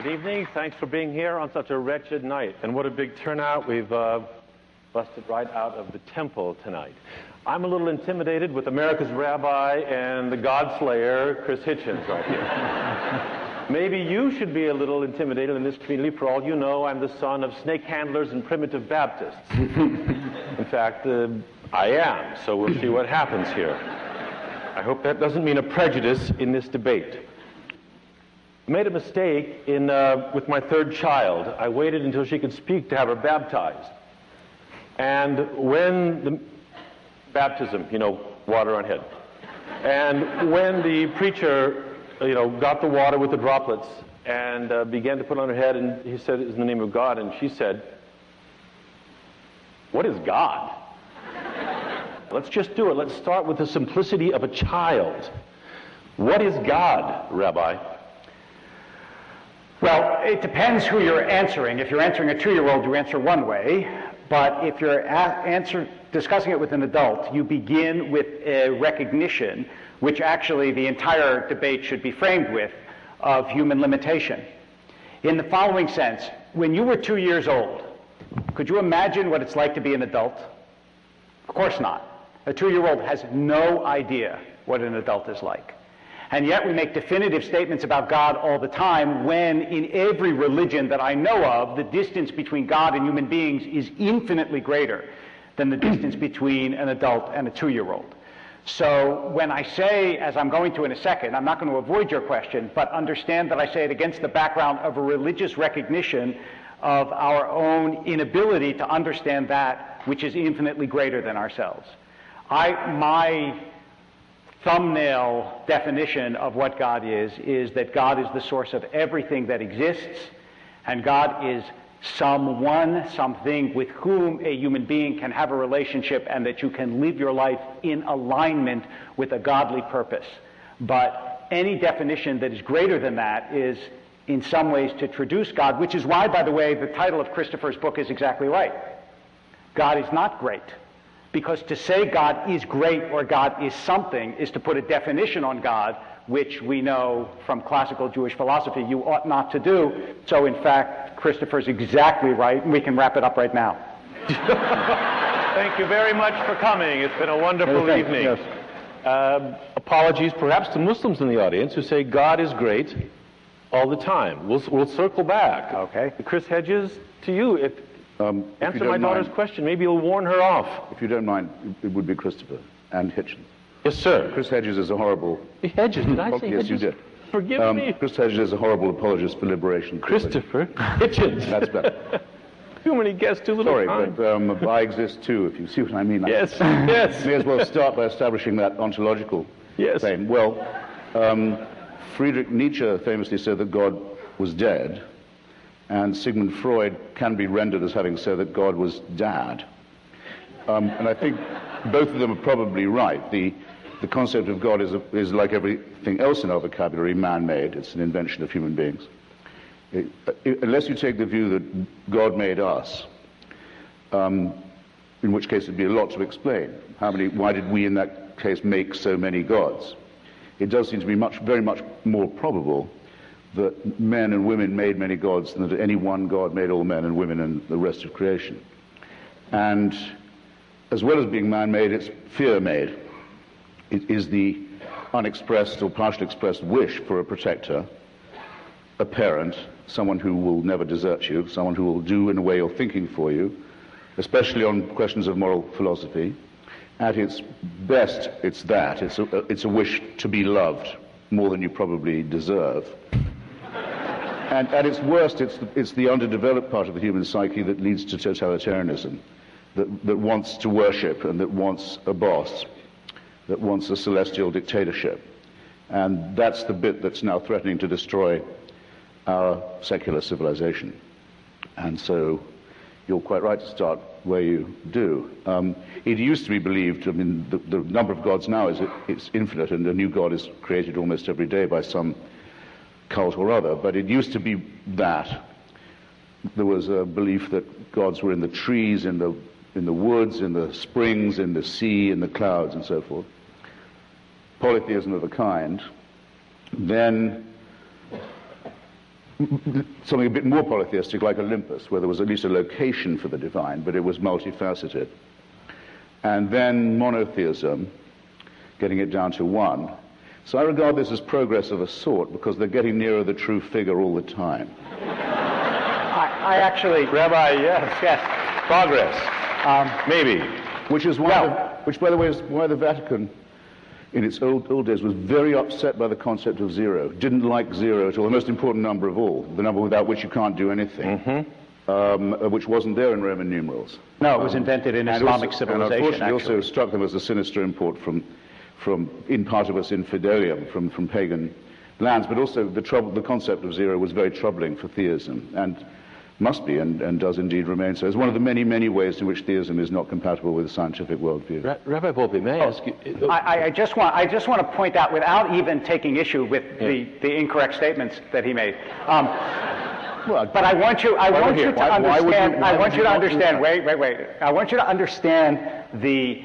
Good evening. Thanks for being here on such a wretched night. And what a big turnout. We've busted right out of the temple tonight. I'm a little intimidated with America's rabbi and the God Slayer, Chris Hitchens, right here. Maybe you should be a little intimidated in this community. For all you know, I'm the son of snake handlers and primitive Baptists. In fact, I am, so we'll see what happens here. I hope that doesn't mean a prejudice in this debate. I made a mistake with my third child. I waited until she could speak to have her baptized. And when the baptism, water on head. And when the preacher, got the water with the droplets and began to put on her head, and he said, "It's in the name of God," and she said, "What is God?" Let's just do it. Let's start with the simplicity of a child. What is God, Rabbi? Well, it depends who you're answering. If you're answering a 2-year-old, you answer one way. But if you're discussing it with an adult, you begin with a recognition, which actually the entire debate should be framed with, of human limitation. In the following sense, when you were 2 years old, could you imagine what it's like to be an adult? Of course not. A 2-year-old has no idea what an adult is like. And yet we make definitive statements about God all the time when in every religion that I know of, the distance between God and human beings is infinitely greater than the distance between an adult and a 2-year-old. So when I say, as I'm going to in a second, I'm not going to avoid your question, but understand that I say it against the background of a religious recognition of our own inability to understand that which is infinitely greater than ourselves. My thumbnail definition of what God is that God is the source of everything that exists, and God is someone, something with whom a human being can have a relationship, and that you can live your life in alignment with a godly purpose. But any definition that is greater than that is in some ways to traduce God, which is why, by the way, the title of Christopher's book is exactly right. God is not great. Because to say God is great or God is something is to put a definition on God, which we know from classical Jewish philosophy you ought not to do. So in fact, Christopher's exactly right, and we can wrap it up right now. Thank you very much for coming. It's been a wonderful evening. Yes. Apologies perhaps to Muslims in the audience who say God is great all the time. We'll circle back. Okay. Chris Hedges, to you, answer my daughter's question. Maybe you'll warn her off. If you don't mind, it would be Christopher and Hitchens. Yes, sir. Chris Hedges is a horrible... Hedges? Did I say yes, Hedges? you did. Forgive me. Chris Hedges is a horrible apologist for liberation. Christopher Hitchens. That's better. Too many guests, too little time. Sorry, but I exist too, if you see what I mean. Yes, yes. May as well start by establishing that ontological claim. Well, Friedrich Nietzsche famously said that God was dead, and Sigmund Freud can be rendered as having said that God was dad. And I think both of them are probably right. The concept of God is like everything else in our vocabulary, man-made. It's an invention of human beings. Unless you take the view that God made us, in which case it'd be a lot to explain. Why did we in that case make so many gods? It does seem to be very much more probable that men and women made many gods than that any one God made all men and women and the rest of creation. And as well as being man-made, it's fear-made. It is the unexpressed or partially expressed wish for a protector, a parent, someone who will never desert you, someone who will do in a way you're thinking for you, especially on questions of moral philosophy. At its best, it's that. It's a wish to be loved more than you probably deserve. And at its worst, it's the underdeveloped part of the human psyche that leads to totalitarianism, that wants to worship and that wants a boss, that wants a celestial dictatorship. And that's the bit that's now threatening to destroy our secular civilization. And so you're quite right to start where you do. It used to be believed, the number of gods now it's infinite, and a new god is created almost every day by some cult or other, but it used to be that. There was a belief that gods were in the trees, in the woods, in the springs, in the sea, in the clouds, and so forth. Polytheism of a kind. Then something a bit more polytheistic like Olympus, where there was at least a location for the divine, but it was multifaceted. And then monotheism, getting it down to one. So I regard this as progress of a sort, because they're getting nearer the true figure all the time. I actually... Rabbi, yes. Progress. Maybe. Which is why, which, by the way, is why the Vatican, in its old days, was very upset by the concept of zero. Didn't like zero at all. The most important number of all, the number without which you can't do anything, which wasn't there in Roman numerals. No, it was invented in Islamic civilization. And unfortunately, also struck them as a sinister import from in partibus infidelium, from pagan lands. But also the concept of zero was very troubling for theism, and must be, and does indeed remain so. It's one of the many, many ways in which theism is not compatible with the scientific worldview. Rabbi Wolpe, may I ask you... I just want to point out, without even taking issue with the incorrect statements that he made, but I want you to understand, wait. I want you to understand the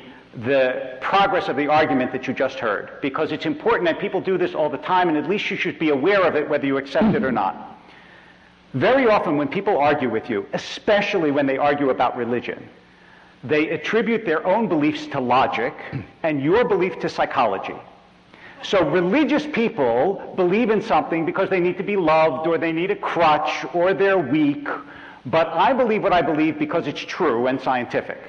progress of the argument that you just heard, because it's important, and people do this all the time, and at least you should be aware of it whether you accept it or not. Very often when people argue with you, especially when they argue about religion, they attribute their own beliefs to logic and your belief to psychology. So religious people believe in something because they need to be loved, or they need a crutch, or they're weak, but I believe what I believe because it's true and scientific.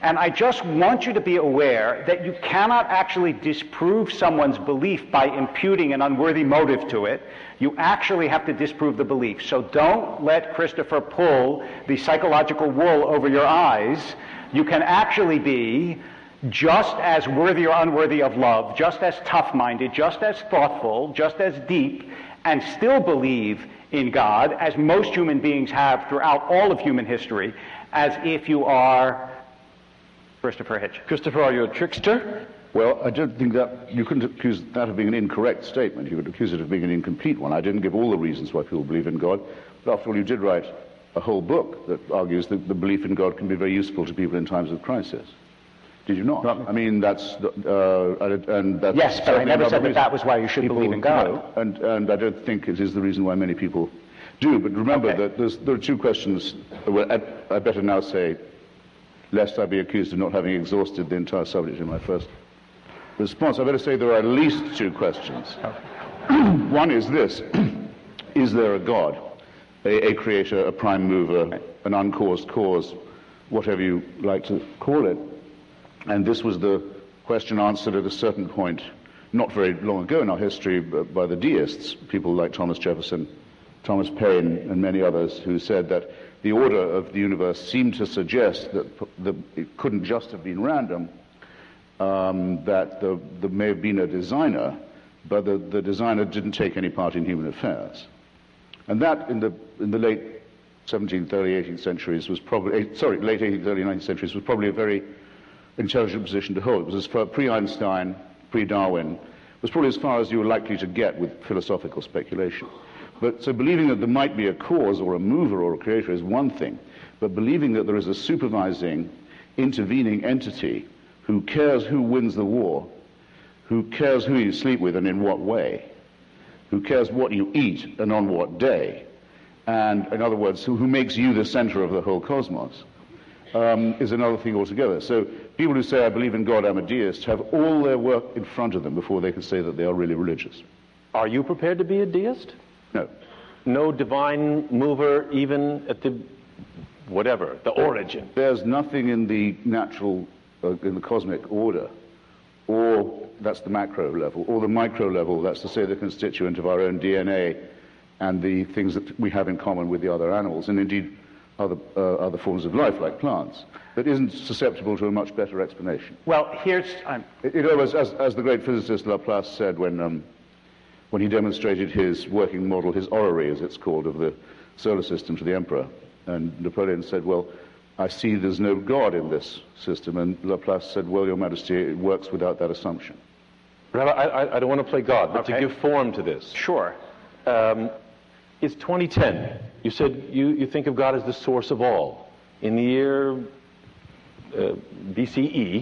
And I just want you to be aware that you cannot actually disprove someone's belief by imputing an unworthy motive to it. You actually have to disprove the belief. So don't let Christopher pull the psychological wool over your eyes. You can actually be just as worthy or unworthy of love, just as tough-minded, just as thoughtful, just as deep, and still believe in God, as most human beings have throughout all of human history, as if you are Christopher Hitchens. Christopher, are you a trickster? Well, I don't think that you couldn't accuse that of being an incorrect statement. You could accuse it of being an incomplete one. I didn't give all the reasons why people believe in God, but after all, you did write a whole book that argues that the belief in God can be very useful to people in times of crisis. Did you not? I mean, that's... and that's yes, but I never said that was why you should believe in God. Know, and I don't think it is the reason why many people do. But remember that there are two questions. Well, I better now say, lest I be accused of not having exhausted the entire subject in my first response, I better say there are at least two questions. One is this: is there a God, a creator, a prime mover, an uncaused cause, whatever you like to call it? And this was the question answered at a certain point, not very long ago in our history, by the deists, people like Thomas Jefferson, Thomas Paine, and many others, who said that the order of the universe seemed to suggest that it couldn't just have been random, that there may have been a designer, but the designer didn't take any part in human affairs. And that, in the late 17th, early 18th centuries was probably, late 18th, early 19th centuries was probably a very intelligent position to hold. It was as far pre-Einstein, pre-Darwin, was probably as far as you were likely to get with philosophical speculation. But so believing that there might be a cause or a mover or a creator is one thing, but believing that there is a supervising, intervening entity who cares who wins the war, who cares who you sleep with and in what way, who cares what you eat and on what day, and in other words, who makes you the center of the whole cosmos, is another thing altogether. So people who say, I believe in God, I'm a deist, have all their work in front of them before they can say that they are really religious. Are you prepared to be a deist? No. No divine mover, even at the, whatever, the origin? There's nothing in the natural, in the cosmic order, or that's the macro level, or the micro level, that's to say the constituent of our own DNA and the things that we have in common with the other animals, and indeed other forms of life, like plants, that isn't susceptible to a much better explanation. Well, here's... as the great physicist Laplace said when he demonstrated his working model, his orrery, as it's called, of the solar system to the emperor, and Napoleon said, well, I see there's no God in this system, and Laplace said, well, Your Majesty, it works without that assumption. Rabbi, I don't want to play God, but to give form to this. Sure. It's 2010. You said you think of God as the source of all. In the year BCE,